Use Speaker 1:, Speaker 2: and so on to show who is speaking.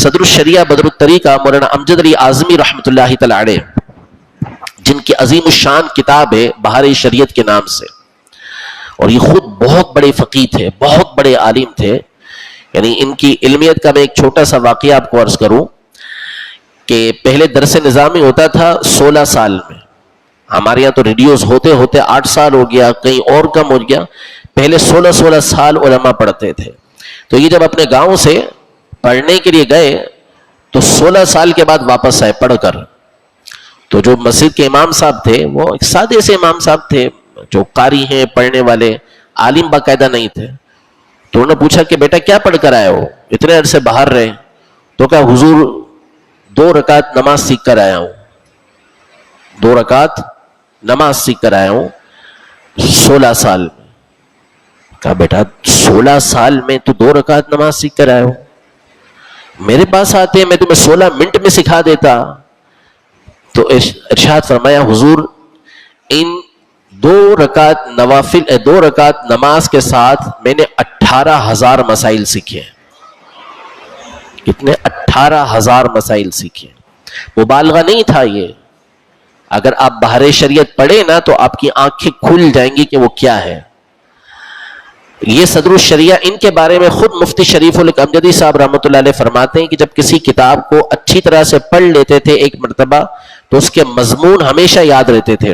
Speaker 1: صدر الشریعہ بدر الطریقہ مولانا امجد علی اعظمی رحمۃ اللہ تعالی علیہ، جن کی عظیم الشان کتاب ہے بہار شریعت کے نام سے، اور یہ خود بہت بڑے فقیہ تھے، بہت بڑے عالم تھے. یعنی ان کی علمیت کا میں ایک چھوٹا سا واقعہ آپ کو عرض کروں کہ پہلے درس نظامی ہوتا تھا 16 سال میں. ہمارے یہاں تو ریڈیوز ہوتے ہوتے 8 سال ہو گیا، کہیں اور کم ہو گیا. پہلے 16 سال علماء پڑھتے تھے. تو یہ جب اپنے گاؤں سے پڑھنے کے لیے گئے تو 16 سال کے بعد واپس آئے پڑھ کر. تو جو مسجد کے امام صاحب تھے وہ ایک سادے سے امام صاحب تھے، جو قاری ہیں، پڑھنے والے، عالم باقاعدہ نہیں تھے. تو انہوں نے پوچھا کہ بیٹا کیا پڑھ کر آئے ہو، اتنے عرصے باہر رہے؟ تو کہا حضور 2 رکعت نماز سیکھ کر آیا ہوں، 2 رکعت نماز سیکھ کر آیا ہوں 16 سال میں. کہا بیٹا 16 سال میں تو 2 رکعت نماز سیکھ کر آئے ہو، میرے پاس آتے ہیں میں تمہیں 16 منٹ میں سکھا دیتا. تو ارشاد فرمایا حضور ان 2 رکعت نوافل 2 رکعت نماز کے ساتھ میں نے 18,000 مسائل سیکھے. کتنے؟ 18,000 مسائل سیکھے. مبالغہ نہیں تھا یہ. اگر آپ بہار شریعت پڑھیں نا تو آپ کی آنکھیں کھل جائیں گی کہ وہ کیا ہے. یہ صدر الشریعہ، ان کے بارے میں خود مفتی شریف الحق امجدی صاحب رحمۃ اللہ علیہ فرماتے ہیں کہ جب کسی کتاب کو اچھی طرح سے پڑھ لیتے تھے ایک مرتبہ تو اس کے مضمون ہمیشہ یاد رہتے تھے.